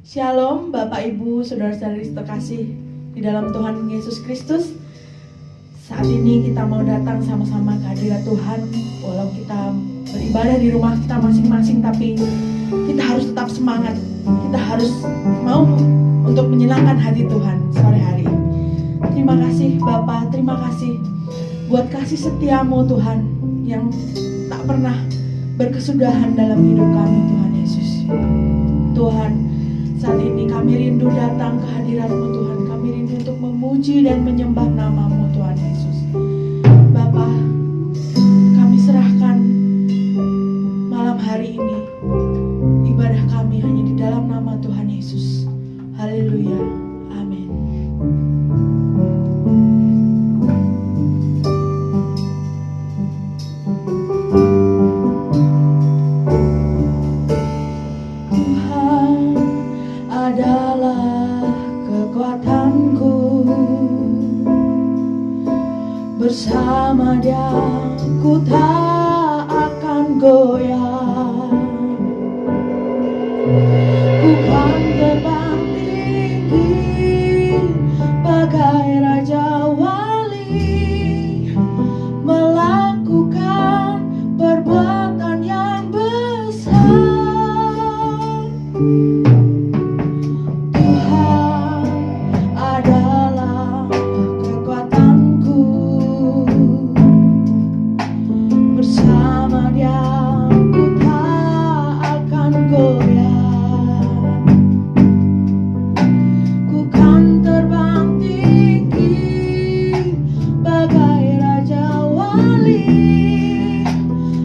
Shalom Bapak Ibu, Saudara-saudari terkasih di dalam Tuhan Yesus Kristus. Saat ini kita mau datang sama-sama ke hadirat Tuhan. Walau kita beribadah di rumah kita masing-masing, tapi kita harus tetap semangat. Kita harus mau untuk menyenangkan hati Tuhan sore hari ini. Terima kasih Bapa, terima kasih buat kasih setiamu Tuhan yang tak pernah berkesudahan dalam hidup kami Tuhan Yesus. Tuhan, saat ini kami rindu datang ke hadirat-Mu Tuhan. Kami rindu untuk memuji dan menyembah nama-Mu Tuhan Yesus. Bapa, kami serahkan malam hari ini ibadah kami hanya di dalam nama Tuhan Yesus. Haleluya. Amin. Bersama Dia ku tak akan goyah. Ku kan terbang tinggi bagai Raja Wali, melakukan perbuatan yang besar.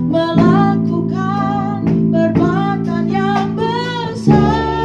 Melakukan perbuatan yang besar.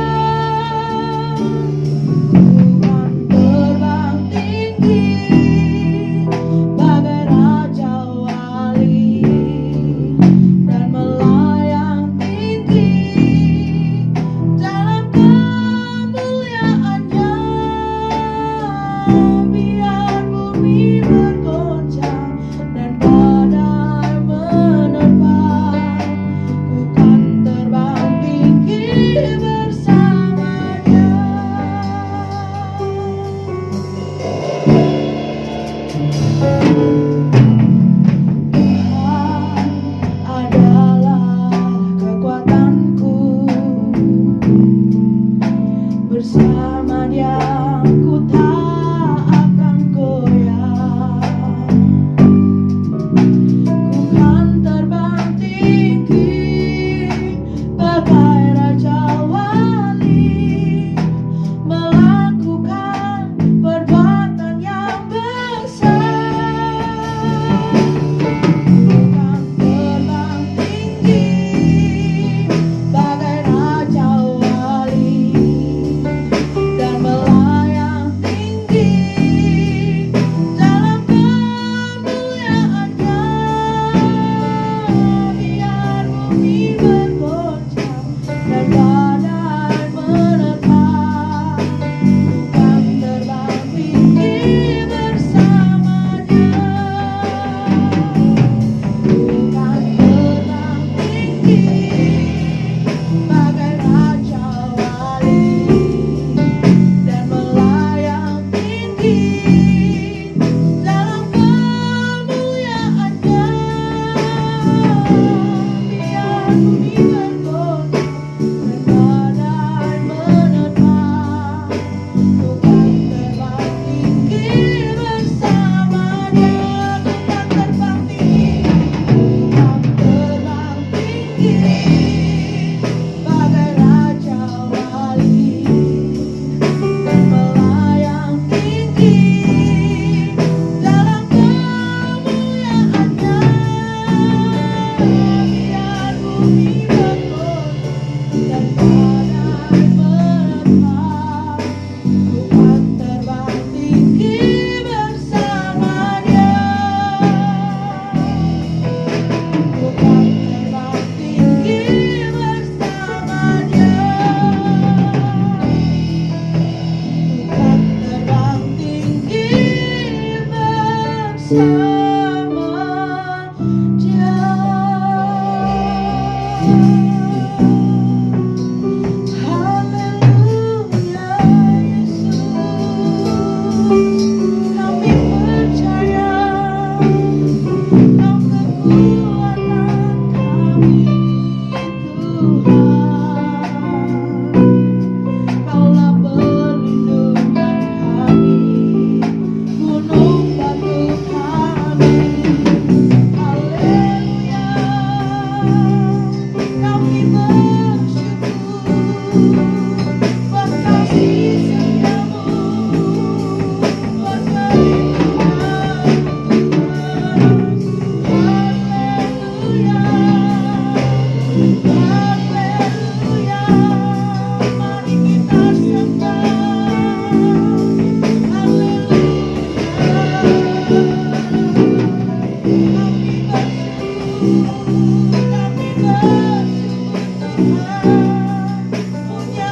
Punya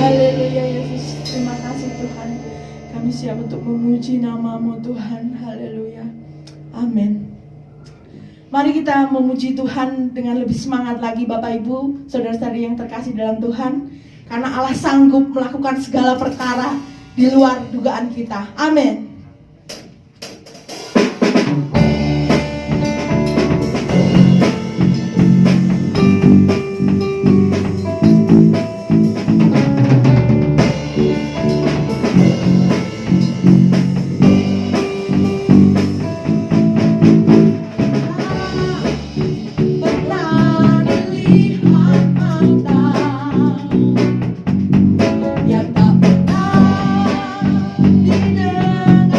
Haleluya Yesus, terima kasih Tuhan. Kami siap untuk memuji nama-Mu Tuhan. Haleluya. Amin. Mari kita memuji Tuhan dengan lebih semangat lagi Bapak Ibu, saudara-saudari yang terkasih dalam Tuhan. Karena Allah sanggup melakukan segala perkara di luar dugaan kita. Amin. Yang tak pernah didengar.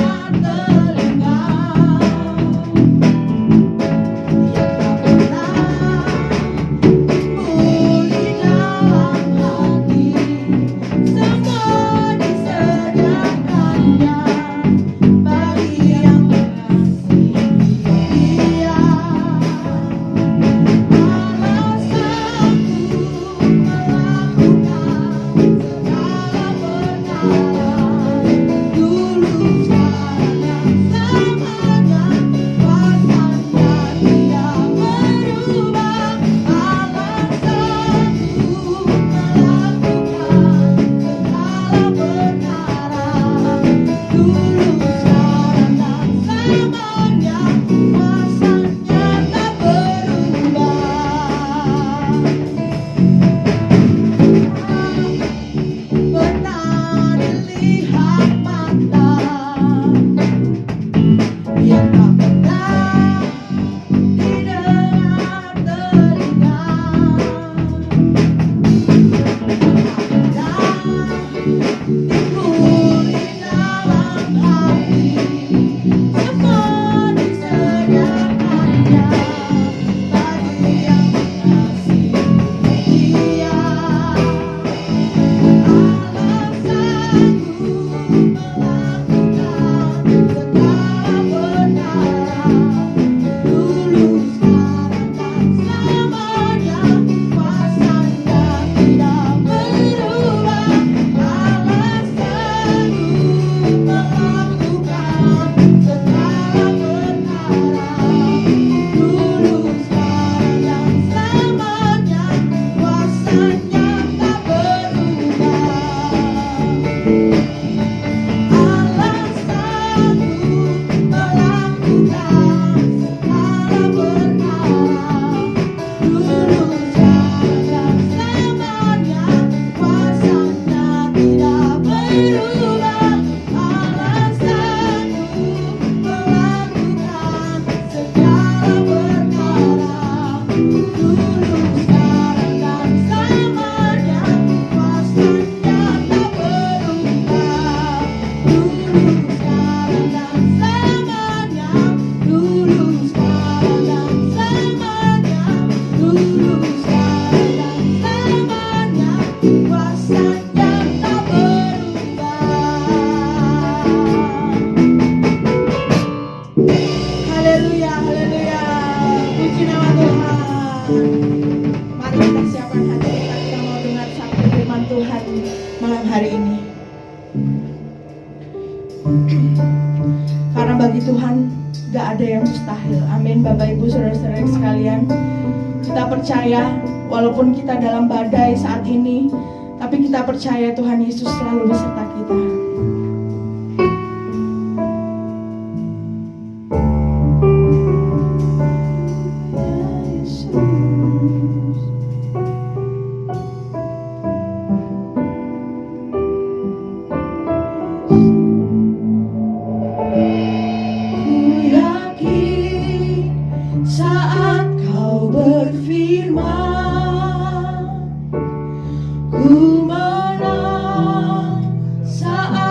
Haleluya, haleluya. Puji nama Tuhan. Mari kita siapkan hati kita, kita mau dengar sabda firman Tuhan malam hari ini. Karena bagi Tuhan gak ada yang mustahil. Amin. Bapak Ibu saudara-saudara sekalian, kita percaya walaupun kita dalam badai saat ini, tapi kita percaya Tuhan Yesus selalu beserta kita. Ku menang saat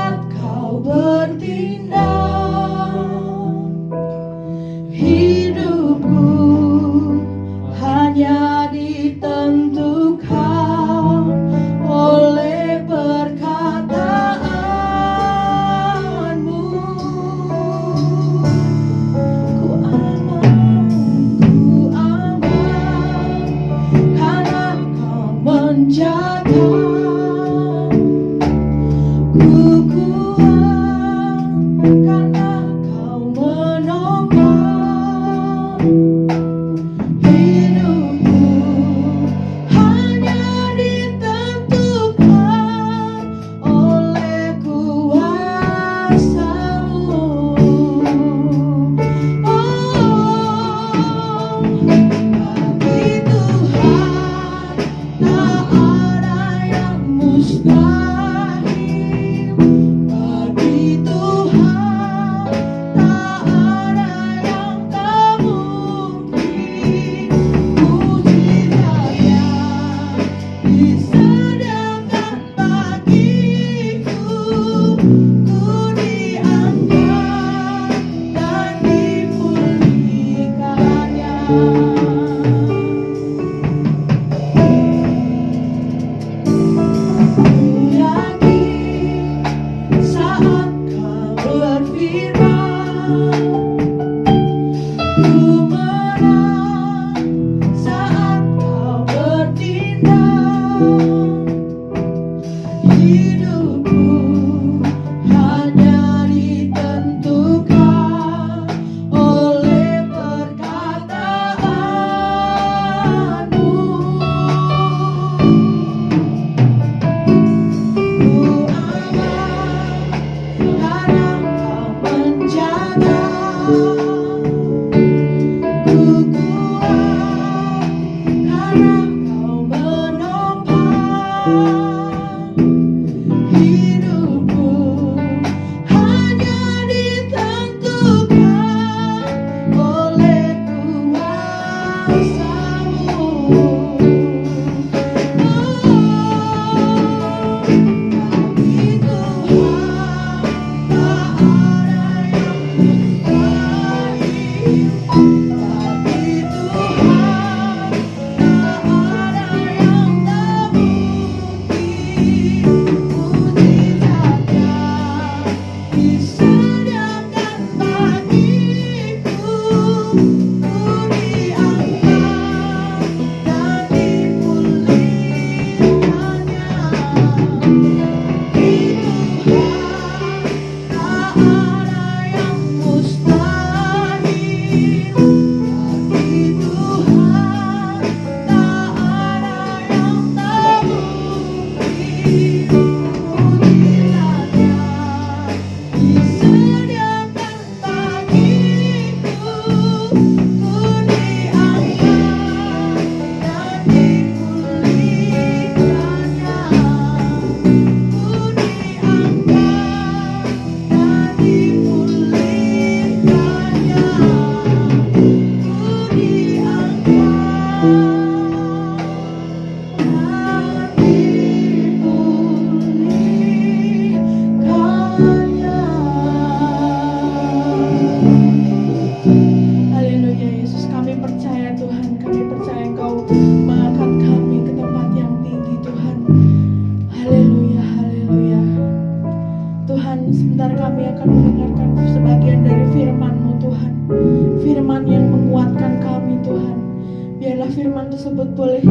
tersebut boleh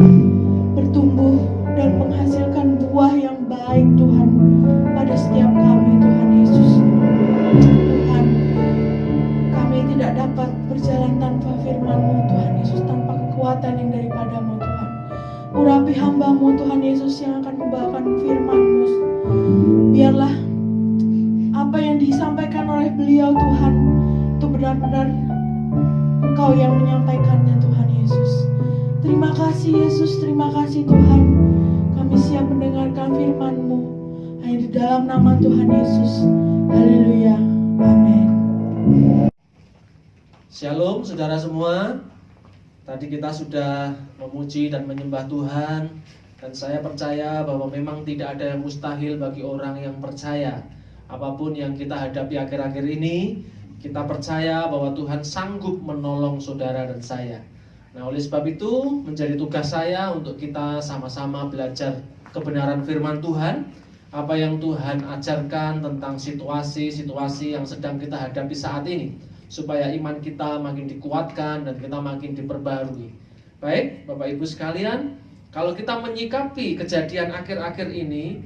bertumbuh dan menghasilkan buah yang baik Tuhan pada setiap kami Tuhan Yesus. Tuhan, kami tidak dapat berjalan tanpa firman-Mu Tuhan Yesus, tanpa kekuatan yang daripadamu Tuhan. Urapi hamba-Mu Tuhan Yesus yang akan membawakan firman-Mu. Biarlah apa yang disampaikan oleh beliau Tuhan itu benar-benar Engkau yang menyampaikannya Tuhan Yesus. Terima kasih Yesus, terima kasih Tuhan. Kami siap mendengarkan firman-Mu hanya di dalam nama Tuhan Yesus. Haleluya. Amin. Shalom saudara semua. Tadi kita sudah memuji dan menyembah Tuhan, dan saya percaya bahwa memang tidak ada yang mustahil bagi orang yang percaya. Apapun yang kita hadapi akhir-akhir ini, kita percaya bahwa Tuhan sanggup menolong saudara dan saya. Nah, oleh sebab itu menjadi tugas saya untuk kita sama-sama belajar kebenaran firman Tuhan, apa yang Tuhan ajarkan tentang situasi-situasi yang sedang kita hadapi saat ini, supaya iman kita makin dikuatkan dan kita makin diperbarui. Baik, Bapak Ibu sekalian, kalau kita menyikapi kejadian akhir-akhir ini,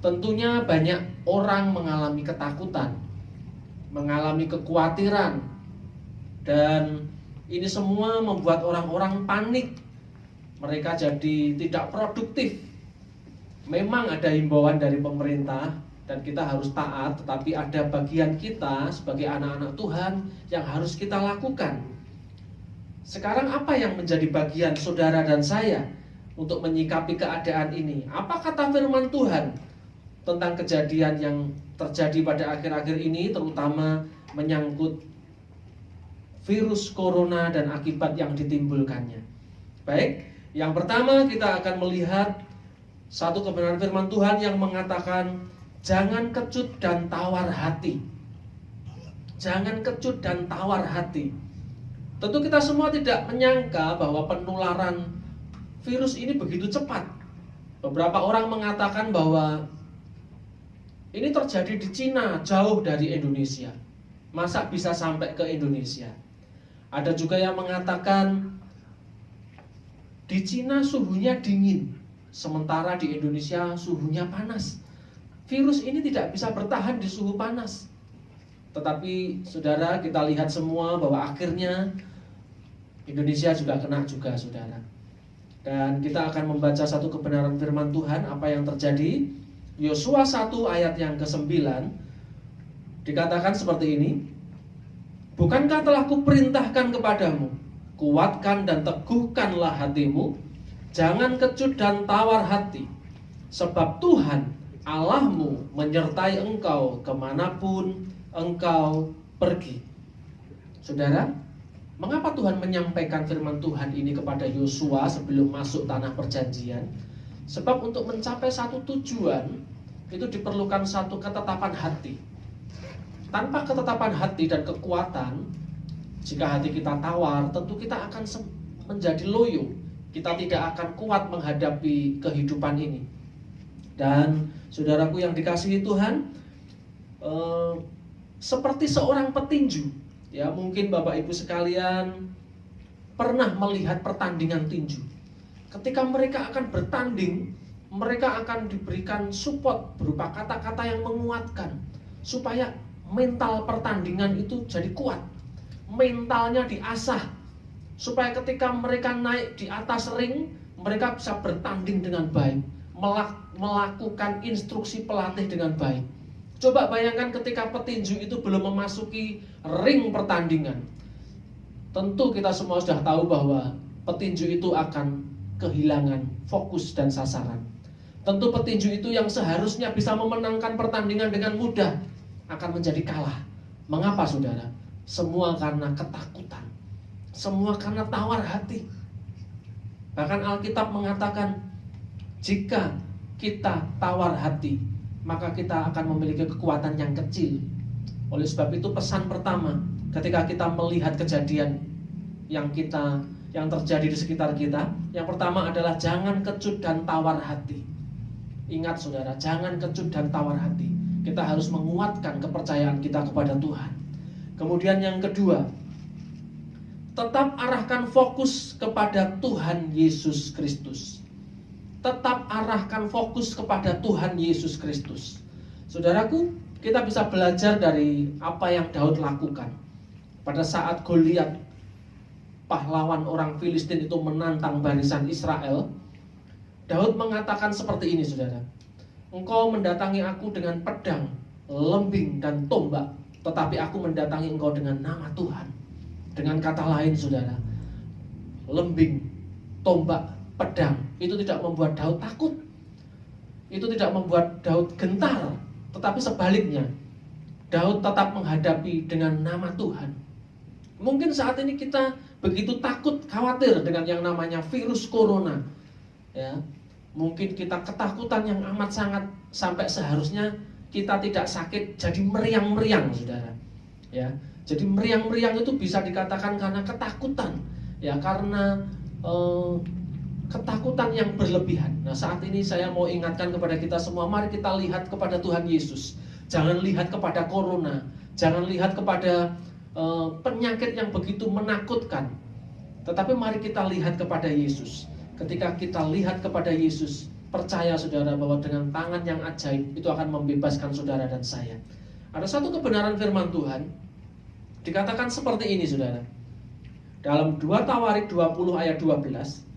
tentunya banyak orang mengalami ketakutan, mengalami kekhawatiran, dan ini semua membuat orang-orang panik. Mereka jadi tidak produktif. Memang ada himbauan dari pemerintah dan kita harus taat, tetapi ada bagian kita sebagai anak-anak Tuhan yang harus kita lakukan. Sekarang apa yang menjadi bagian saudara dan saya untuk menyikapi keadaan ini? Apa kata firman Tuhan tentang kejadian yang terjadi pada akhir-akhir ini, terutama menyangkut virus corona dan akibat yang ditimbulkannya? Baik, yang pertama kita akan melihat satu kebenaran firman Tuhan yang mengatakan jangan kecut dan tawar hati. Jangan kecut dan tawar hati. Tentu kita semua tidak menyangka bahwa penularan virus ini begitu cepat. Beberapa orang mengatakan bahwa ini terjadi di Cina, jauh dari Indonesia. Masa bisa sampai ke Indonesia? Ada juga yang mengatakan di Cina suhunya dingin, sementara di Indonesia suhunya panas. Virus ini tidak bisa bertahan di suhu panas. Tetapi saudara, kita lihat semua bahwa akhirnya Indonesia juga kena juga, saudara. Dan kita akan membaca satu kebenaran firman Tuhan, apa yang terjadi. Yosua 1 ayat yang ke-9 dikatakan seperti ini. Bukankah telah kuperintahkan kepadamu, kuatkan dan teguhkanlah hatimu, jangan kecut dan tawar hati, sebab Tuhan Allahmu menyertai engkau kemanapun engkau pergi. Saudara, mengapa Tuhan menyampaikan firman Tuhan ini kepada Yosua sebelum masuk tanah perjanjian? Sebab untuk mencapai satu tujuan itu diperlukan satu ketetapan hati. Tanpa ketetapan hati dan kekuatan, jika hati kita tawar, tentu kita akan menjadi loyo. Kita tidak akan kuat menghadapi kehidupan ini. Dan saudaraku yang dikasihi Tuhan, seperti seorang petinju, ya mungkin Bapak Ibu sekalian pernah melihat pertandingan tinju. Ketika mereka akan bertanding, mereka akan diberikan support berupa kata-kata yang menguatkan, supaya mental pertandingan itu jadi kuat. Mentalnya diasah, supaya ketika mereka naik di atas ring, mereka bisa bertanding dengan baik, melakukan instruksi pelatih dengan baik. Coba bayangkan ketika petinju itu belum memasuki ring pertandingan. Tentu kita semua sudah tahu bahwa petinju itu akan kehilangan fokus dan sasaran. Tentu petinju itu yang seharusnya bisa memenangkan pertandingan dengan mudah akan menjadi kalah. Mengapa saudara? Semua karena ketakutan, semua karena tawar hati. Bahkan Alkitab mengatakan, jika kita tawar hati, maka kita akan memiliki kekuatan yang kecil. Oleh sebab itu pesan pertama ketika kita melihat kejadian yang terjadi di sekitar kita, yang pertama adalah jangan kecut dan tawar hati. Ingat saudara, jangan kecut dan tawar hati. Kita harus menguatkan kepercayaan kita kepada Tuhan. Kemudian yang kedua, Tetap arahkan fokus kepada Tuhan Yesus Kristus. Tetap arahkan fokus kepada Tuhan Yesus Kristus. Saudaraku, kita bisa belajar dari apa yang Daud lakukan. Pada saat Goliat, pahlawan orang Filistin itu menantang barisan Israel, Daud mengatakan seperti ini, saudara. Engkau mendatangi aku dengan pedang, lembing, dan tombak, tetapi aku mendatangi engkau dengan nama Tuhan. Dengan kata lain, saudara, lembing, tombak, pedang itu tidak membuat Daud takut. Itu tidak membuat Daud gentar, tetapi sebaliknya, Daud tetap menghadapi dengan nama Tuhan. Mungkin saat ini kita begitu takut, khawatir dengan yang namanya virus corona. Ya, mungkin kita ketakutan yang amat sangat sampai seharusnya kita tidak sakit jadi meriang-meriang, saudara. Ya, jadi meriang-meriang itu bisa dikatakan karena ketakutan, ya, karena ketakutan yang berlebihan. Nah, saat ini saya mau ingatkan kepada kita semua, mari kita lihat kepada Tuhan Yesus. Jangan lihat kepada corona, jangan lihat kepada penyakit yang begitu menakutkan. Tetapi mari kita lihat kepada Yesus. Ketika kita lihat kepada Yesus, percaya saudara bahwa dengan tangan yang ajaib itu akan membebaskan saudara dan saya. Ada satu kebenaran firman Tuhan dikatakan seperti ini, saudara. Dalam 2 Tawarik 20 ayat 12,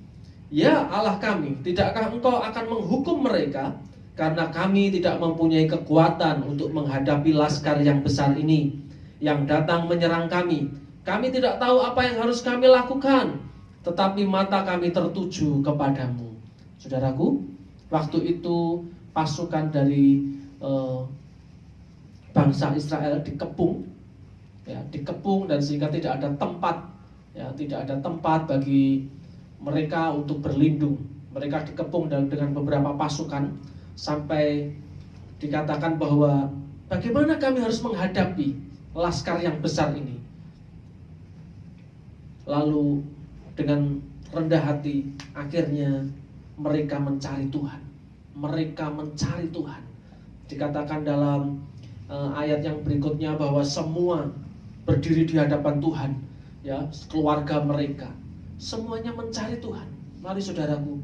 ya Allah kami, tidakkah engkau akan menghukum mereka, karena kami tidak mempunyai kekuatan untuk menghadapi laskar yang besar ini yang datang menyerang kami. Kami tidak tahu apa yang harus kami lakukan, tetapi mata kami tertuju kepadamu. Saudaraku, waktu itu pasukan dari bangsa Israel dikepung, ya, dikepung, dan sehingga tidak ada tempat, ya, tidak ada tempat bagi mereka untuk berlindung. Mereka dikepung dengan beberapa pasukan sampai dikatakan bahwa bagaimana kami harus menghadapi laskar yang besar ini. Lalu dengan rendah hati akhirnya mereka mencari Tuhan. Mereka mencari Tuhan. Dikatakan dalam ayat yang berikutnya bahwa semua berdiri di hadapan Tuhan, ya, keluarga mereka semuanya mencari Tuhan. Mari saudaraku,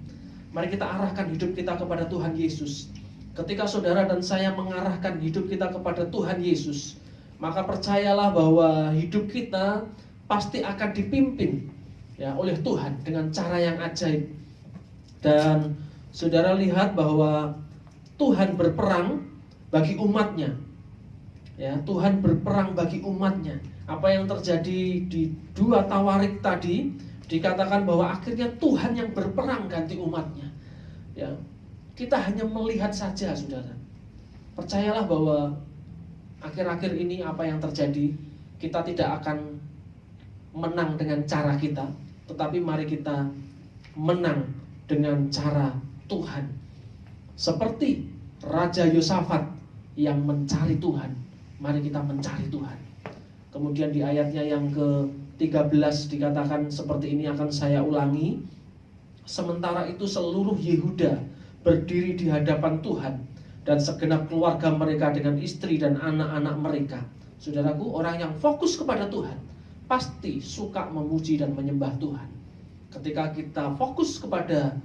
mari kita arahkan hidup kita kepada Tuhan Yesus. Ketika saudara dan saya mengarahkan hidup kita kepada Tuhan Yesus, maka percayalah bahwa hidup kita pasti akan dipimpin, ya, oleh Tuhan dengan cara yang ajaib. Dan saudara lihat bahwa Tuhan berperang bagi umatnya, ya, Tuhan berperang bagi umatnya. Apa yang terjadi di 2 Tawarik tadi, dikatakan bahwa akhirnya Tuhan yang berperang ganti umatnya. Ya, kita hanya melihat saja, saudara. Percayalah bahwa akhir-akhir ini apa yang terjadi, kita tidak akan menang dengan cara kita, tetapi mari kita menang dengan cara Tuhan. Seperti Raja Yosafat yang mencari Tuhan, mari kita mencari Tuhan. Kemudian di ayatnya yang ke-13 dikatakan seperti ini, akan saya ulangi. Sementara itu seluruh Yehuda berdiri di hadapan Tuhan, dan segenap keluarga mereka dengan istri dan anak-anak mereka. Saudaraku, orang yang fokus kepada Tuhan pasti suka memuji dan menyembah Tuhan. Ketika kita fokus kepada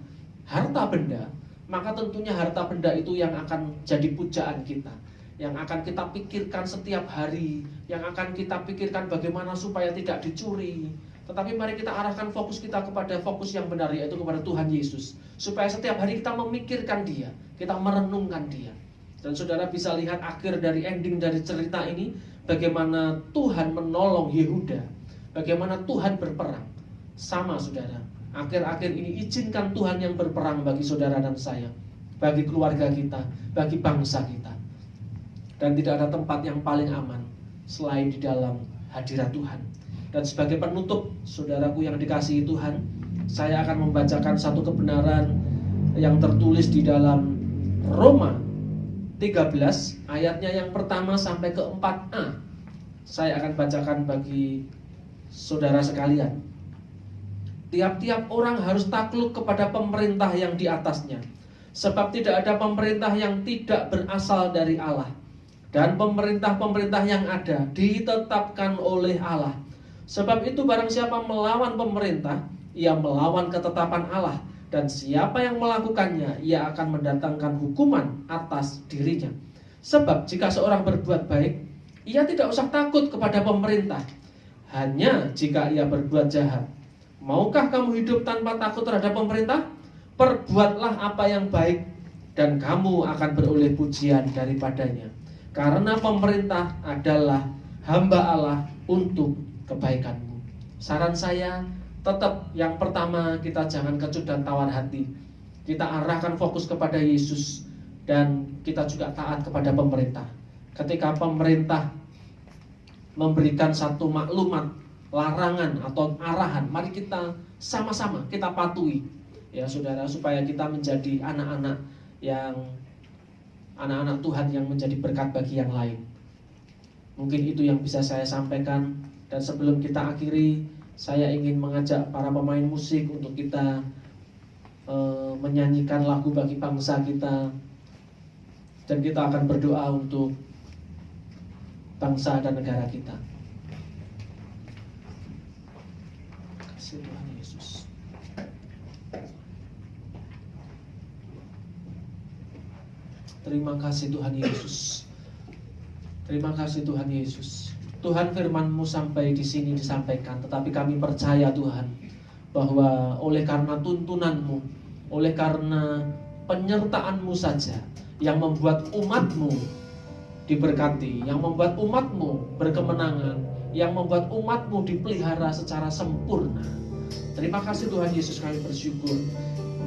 harta benda, maka tentunya harta benda itu yang akan jadi pujaan kita, yang akan kita pikirkan setiap hari, yang akan kita pikirkan bagaimana supaya tidak dicuri. Tetapi mari kita arahkan fokus kita kepada fokus yang benar, yaitu kepada Tuhan Yesus, supaya setiap hari kita memikirkan Dia, kita merenungkan Dia. Dan saudara bisa lihat akhir dari ending dari cerita ini, bagaimana Tuhan menolong Yehuda, bagaimana Tuhan berperang. Sama saudara, akhir-akhir ini izinkan Tuhan yang berperang bagi saudara dan saya, bagi keluarga kita, bagi bangsa kita. Dan tidak ada tempat yang paling aman selain di dalam hadirat Tuhan. Dan sebagai penutup, saudaraku yang dikasihi Tuhan, saya akan membacakan satu kebenaran yang tertulis di dalam Roma 13 ayatnya yang pertama sampai ke 4a. Saya akan bacakan bagi saudara sekalian. Tiap-tiap orang harus takluk kepada pemerintah yang di atasnya, sebab tidak ada pemerintah yang tidak berasal dari Allah. Dan pemerintah-pemerintah yang ada ditetapkan oleh Allah. Sebab itu barang siapa melawan pemerintah, ia melawan ketetapan Allah, dan siapa yang melakukannya, ia akan mendatangkan hukuman atas dirinya. Sebab jika seorang berbuat baik, ia tidak usah takut kepada pemerintah. Hanya jika ia berbuat jahat. Maukah kamu hidup tanpa takut terhadap pemerintah? Perbuatlah apa yang baik, dan kamu akan beroleh pujian daripadanya. Karena pemerintah adalah hamba Allah untuk kebaikanmu. Saran saya, tetap yang pertama, kita jangan kecut dan tawar hati. Kita arahkan fokus kepada Yesus, dan kita juga taat kepada pemerintah. Ketika pemerintah memberikan satu maklumat, larangan atau arahan, mari kita sama-sama kita patuhi, ya saudara, supaya kita menjadi anak-anak Tuhan yang menjadi berkat bagi yang lain. Mungkin itu yang bisa saya sampaikan. Dan sebelum kita akhiri, saya ingin mengajak para pemain musik untuk kita menyanyikan lagu bagi bangsa kita. Dan kita akan berdoa untuk bangsa dan negara kita. Kasih Tuhan Yesus. Terima kasih Tuhan Yesus. Terima kasih Tuhan Yesus. Tuhan, firman-Mu sampai di sini disampaikan, tetapi kami percaya Tuhan bahwa oleh karena tuntunan-Mu, oleh karena penyertaan-Mu saja yang membuat umat-Mu diberkati, yang membuat umat-Mu berkemenangan, yang membuat umat-Mu dipelihara secara sempurna. Terima kasih Tuhan Yesus, kami bersyukur.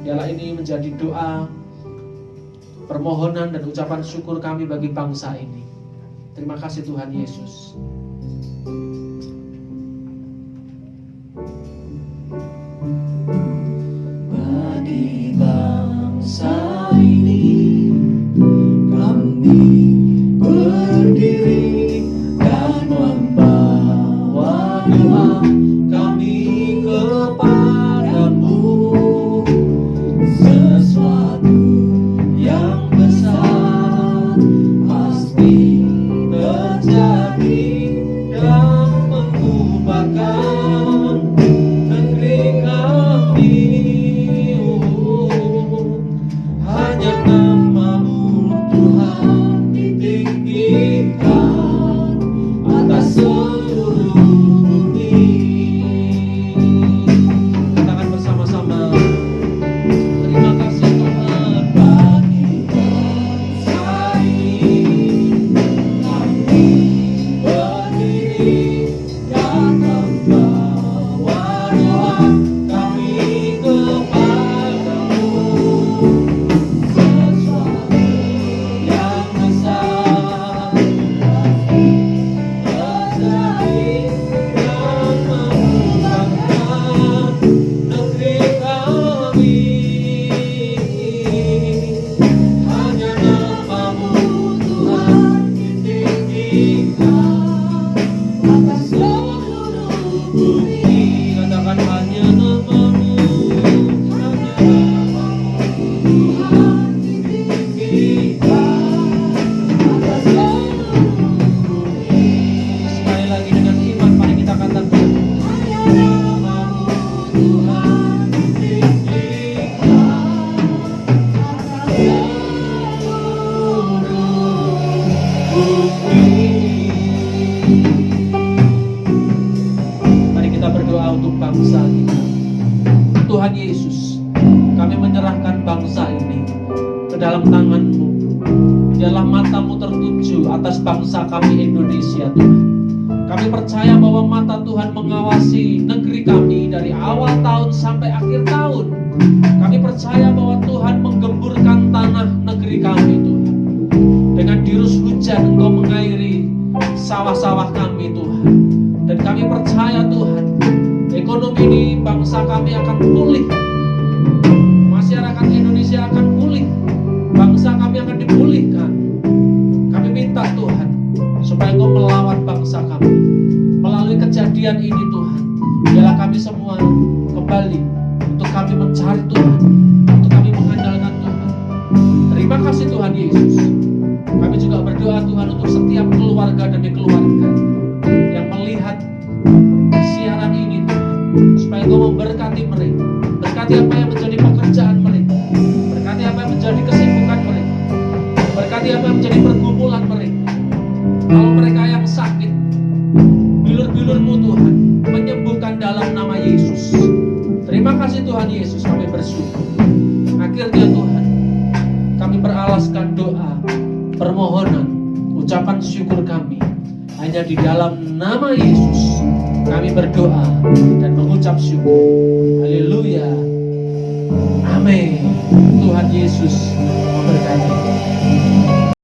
Biarlah ini menjadi doa, permohonan dan ucapan syukur kami bagi bangsa ini. Terima kasih Tuhan Yesus. Bagi bangsa ini kami berdiri dan membawa doa kami kepadamu. Sesuatu yang besar pasti terjadi dan mengubahkan negeri kami. Hanya nama-Mu Tuhan ditinggikan atas seluruh bumi. Katakan bersama-sama, terima kasih Tuhan. Bagi bangsa ini kami berdiri dan membawa doa kami kepadamu. Sesuatu yang besar terjadi dan mengubahkan negeri kami. Hanya nama-Mu Tuhan ditinggikan atas seluruh bumi. Katakan hanya nama-Mu, Hanya nama-Mu Tuhan ditinggikan atas seluruh bumi. sekali lagi dengan iman mari kita katakan, Hanya nama-Mu Tuhan ditinggikan atas seluruh bumi. mari kita berdoa untuk bangsa kita. Tuhan Yesus, kami menyerahkan bangsa ini ke dalam tangan-Mu. Biarlah mata-Mu tertuju atas bangsa kami Indonesia Tuhan. Kami percaya bahwa mata Tuhan mengawasi negeri kami dari awal tahun sampai akhir tahun. Kami percaya bahwa Tuhan menggemburkan tanah negeri kami Tuhan. Dengan dirus hujan Engkau mengairi sawah-sawah kami Tuhan. Dan kami percaya Tuhan, ekonomi di bangsa kami akan pulih. Masyarakat Indonesia akan pulih. Bangsa kami akan dipulihkan. Kami minta Tuhan supaya Engkau melawat bangsa kami. Melalui kejadian ini Tuhan, biarlah kami semua kembali untuk kami mencari Tuhan, untuk kami mengandalkan Tuhan. Terima kasih Tuhan Yesus. Kami juga berdoa Tuhan untuk setiap keluarga demi keluarga yang melihat siang supaya Engkau memberkati mereka. Berkati apa yang menjadi pekerjaan mereka, berkati apa yang menjadi kesibukan mereka, berkati apa yang menjadi pergumulan mereka. Kalau mereka yang sakit, bilur-bilur-Mu Tuhan menyembuhkan dalam nama Yesus. Terima kasih Tuhan Yesus, kami bersyukur. Akhirnya Tuhan, kami beralaskan doa, permohonan, ucapan syukur kami hanya di dalam nama Yesus. Kami berdoa dan mengucap syukur. Haleluya. Amin. Tuhan Yesus memberkati.